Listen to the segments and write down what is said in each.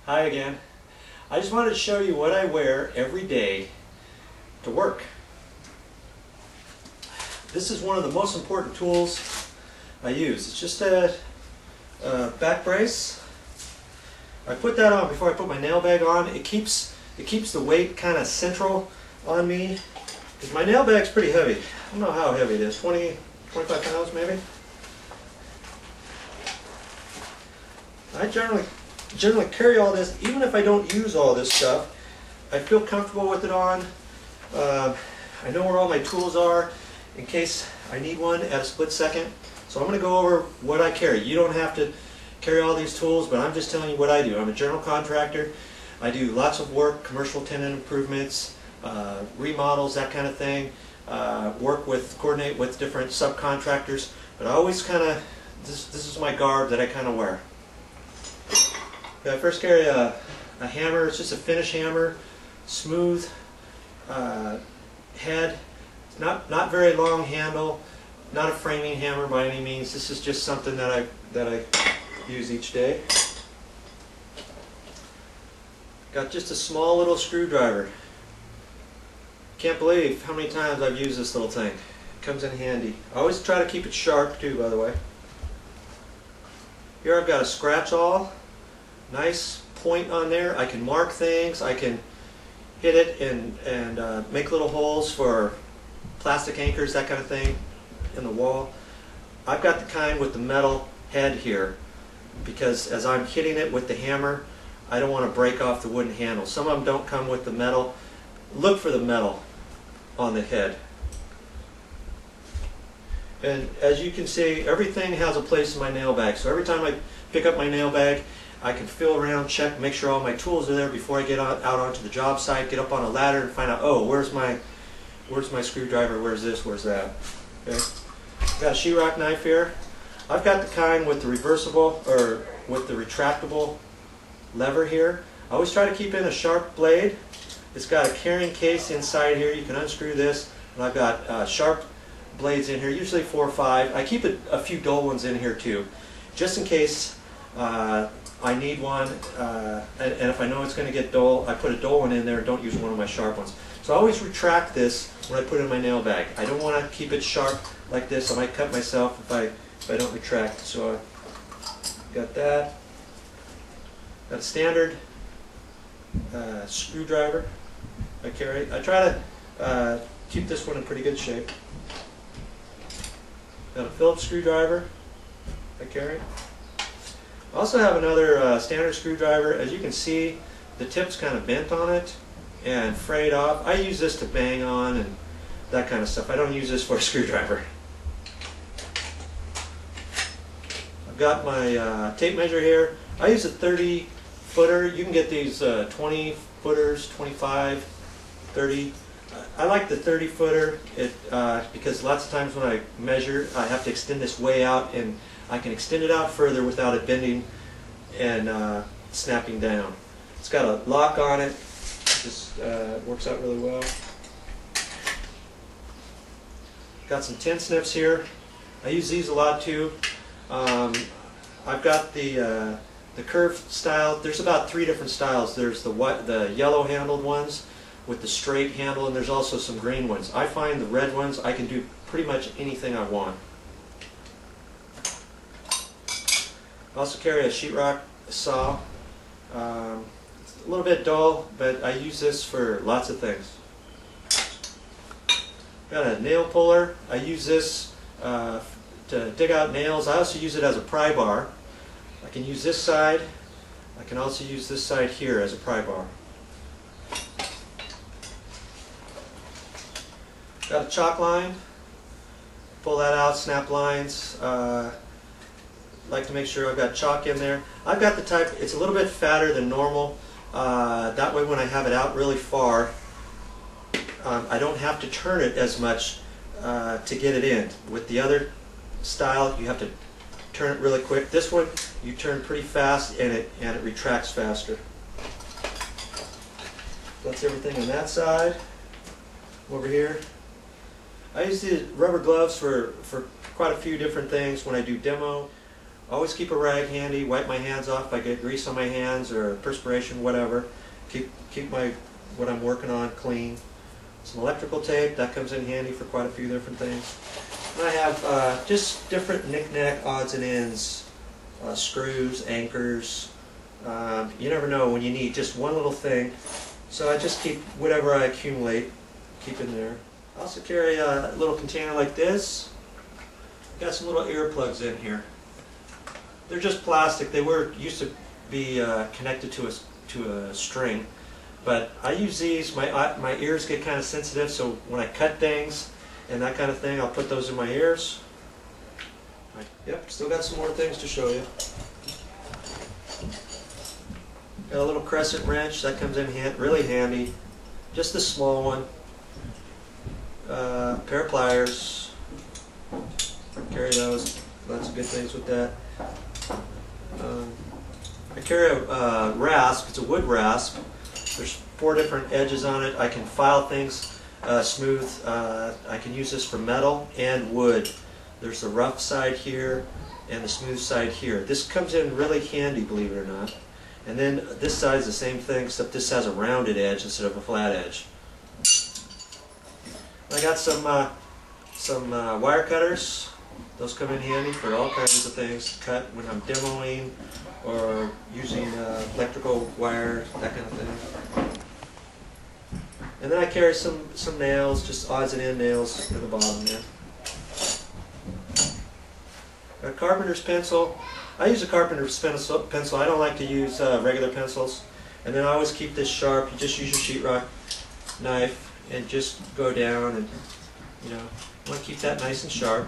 Hi again. I just wanted to show you what I wear every day to work. This is one of the most important tools I use. It's just a back brace. I put that on before I put my nail bag on. It keeps the weight kind of central on me because my nail bag's pretty heavy. I don't know how heavy it is, 20, 25 pounds maybe. I generally carry all this, even if I don't use all this stuff. I feel comfortable with it on. I know where all my tools are in case I need one at a split second. So I'm going to go over what I carry. You don't have to carry all these tools, but I'm just telling you what I do. I'm a general contractor. I do lots of work, commercial tenant improvements, remodels, that kind of thing. Coordinate with different subcontractors. But I always kind of, this is my garb that I kind of wear. I first carry a hammer. It's just a finish hammer, smooth head, not very long handle, not a framing hammer by any means. This is just something that I use each day. Got just a small little screwdriver. Can't believe how many times I've used this little thing. It comes in handy. I always try to keep it sharp too, by the way. Here I've got a scratch awl. Nice point on there. I can mark things. I can hit it and make little holes for plastic anchors, that kind of thing, in the wall. I've got the kind with the metal head here because as I'm hitting it with the hammer, I don't want to break off the wooden handle. Some of them don't come with the metal. Look for the metal on the head. And as you can see, everything has a place in my nail bag. So every time I pick up my nail bag, I can feel around, check, make sure all my tools are there before I get out onto the job site, get up on a ladder and find out, oh, where's my screwdriver, where's this, where's that. Okay. I've got a sheetrock knife here. I've got the kind with the reversible, or with the retractable lever here. I always try to keep in a sharp blade. It's got a carrying case inside here. You can unscrew this, and I've got sharp blades in here, usually 4 or 5. I keep a few dull ones in here too, just in case I need one, and if I know it's going to get dull, I put a dull one in there and don't use one of my sharp ones. So I always retract this when I put it in my nail bag. I don't want to keep it sharp like this. I might cut myself if I don't retract. So I got that. Got a standard screwdriver I carry. I try to keep this one in pretty good shape. Got a Phillips screwdriver I carry. I also have another standard screwdriver. As you can see, the tip's kind of bent on it and frayed off. I use this to bang on and that kind of stuff. I don't use this for a screwdriver. I've got my tape measure here. I use a 30-footer. You can get these 20-footers, 25, 30. I like the 30-footer because lots of times when I measure, I have to extend this way out, and I can extend it out further without it bending and snapping down. It's got a lock on it. Just works out really well. Got some tin snips here. I use these a lot too. I've got the curved style. There's about 3 different styles. There's the yellow handled ones with the straight handle, and there's also some green ones. I find the red ones I can do pretty much anything I want. I also carry a sheetrock saw. It's a little bit dull, but I use this for lots of things. Got a nail puller. I use this to dig out nails. I also use it as a pry bar. I can use this side. I can also use this side here as a pry bar. Got a chalk line. Pull that out, snap lines. Like to make sure I've got chalk in there. I've got the type, it's a little bit fatter than normal. That way when I have it out really far, I don't have to turn it as much to get it in. With the other style, you have to turn it really quick. This one, you turn pretty fast and it retracts faster. That's everything on that side. Over here, I use the rubber gloves for quite a few different things when I do demo. Always keep a rag handy, wipe my hands off if I get grease on my hands or perspiration, whatever. Keep my what I'm working on clean. Some electrical tape, that comes in handy for quite a few different things. And I have just different knick-knack odds and ends, screws, anchors. You never know when you need just one little thing. So I just keep whatever I accumulate, keep in there. I also carry a little container like this. Got some little earplugs in here. They're just plastic. They used to be connected to a string, but I use these. My ears get kind of sensitive, so when I cut things and that kind of thing, I'll put those in my ears. Yep, still got some more things to show you. Got a little crescent wrench that comes in really handy. Just a small one. Pair of pliers. Carry those. Lots of good things with that. I carry a rasp. It's a wood rasp. There's 4 different edges on it. I can file things smooth. I can use this for metal and wood. There's the rough side here and the smooth side here. This comes in really handy, believe it or not. And then this side is the same thing, except this has a rounded edge instead of a flat edge. I got some wire cutters. Those come in handy for all kinds of things to cut when I'm demoing or using electrical wire, that kind of thing. And then I carry some nails, just odds and end nails at the bottom there. A carpenter's pencil. I use a carpenter's pencil. I don't like to use regular pencils. And then I always keep this sharp. You just use your sheetrock knife and just go down, and you want to keep that nice and sharp.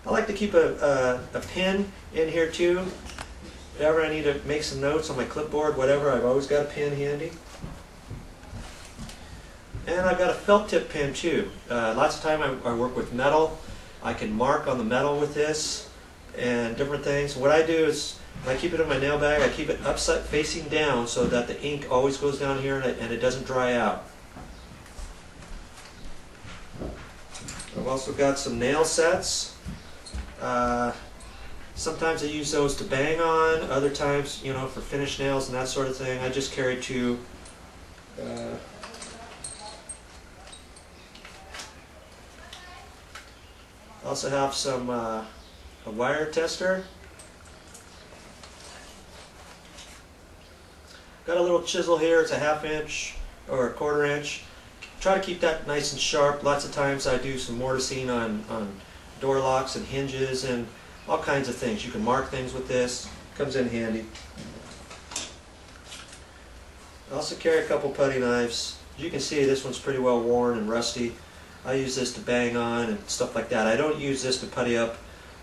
I like to keep a pen in here too. Whenever I need to make some notes on my clipboard, whatever, I've always got a pen handy. And I've got a felt tip pen too. Lots of time I work with metal. I can mark on the metal with this and different things. What I do is, when I keep it in my nail bag, I keep it upside facing down so that the ink always goes down here and it doesn't dry out. I've also got some nail sets. Sometimes I use those to bang on, other times, for finished nails and that sort of thing. I just carry 2. I also have some a wire tester. Got a little chisel here. It's a 1/2 inch or a 1/4 inch. Try to keep that nice and sharp. Lots of times I do some mortising on door locks and hinges and all kinds of things. You can mark things with this. Comes in handy. I also carry a couple putty knives. As you can see, this one's pretty well worn and rusty. I use this to bang on and stuff like that. I don't use this to putty up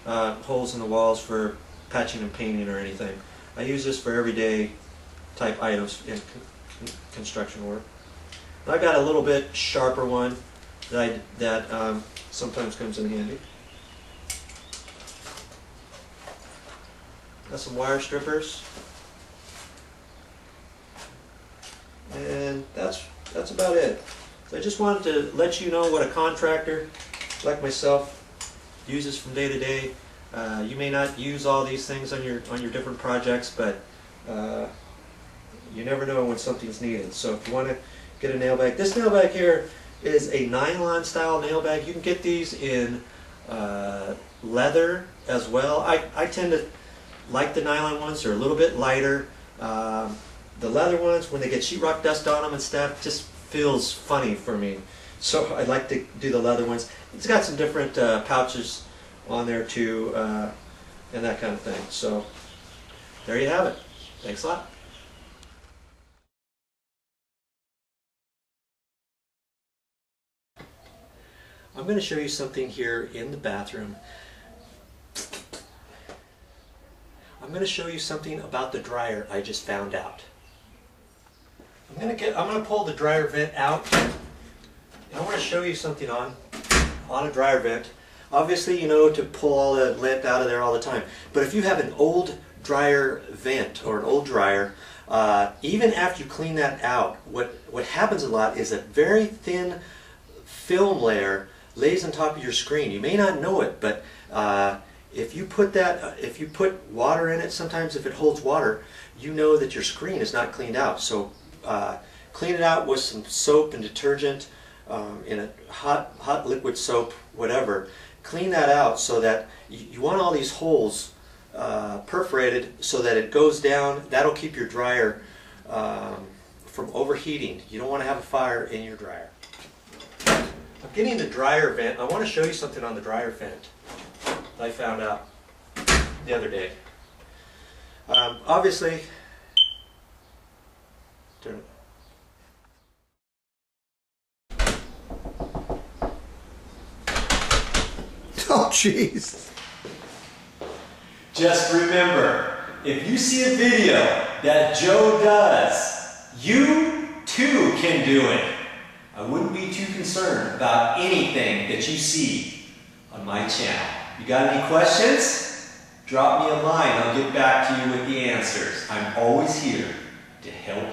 holes in the walls for patching and painting or anything. I use this for everyday type items in construction work. I've got a little bit sharper one that sometimes comes in handy. Got some wire strippers, and that's about it. So I just wanted to let you know what a contractor like myself uses from day to day. You may not use all these things on your different projects, but you never know when something's needed. So if you want to get a nail bag, this nail bag here is a nylon style nail bag. You can get these in leather as well. I tend to like the nylon ones. They're a little bit lighter. The leather ones, when they get sheetrock dust on them and stuff, just feels funny for me. So I like to do the leather ones. It's got some different pouches on there too, and that kind of thing. So there you have it. Thanks a lot. I'm going to show you something here in the bathroom. I'm going to show you something about the dryer I just found out. I'm going to pull the dryer vent out, and I want to show you something on a dryer vent. Obviously, you know to pull all the lint out of there all the time. But if you have an old dryer vent or an old dryer, even after you clean that out, what happens a lot is a very thin film layer lays on top of your screen. You may not know it, but if you put water in it, sometimes if it holds water, you know that your screen is not cleaned out. So clean it out with some soap and detergent, in a hot liquid soap, whatever. Clean that out so that you want all these holes perforated so that it goes down. That'll keep your dryer from overheating. You don't want to have a fire in your dryer. I'm getting the dryer vent. I want to show you something on the dryer vent that I found out the other day. Obviously, turn it. Oh, jeez. Just remember, if you see a video that Joe does, you too can do it. I wouldn't be too concerned about anything that you see on my channel. You got any questions? Drop me a line. I'll get back to you with the answers. I'm always here to help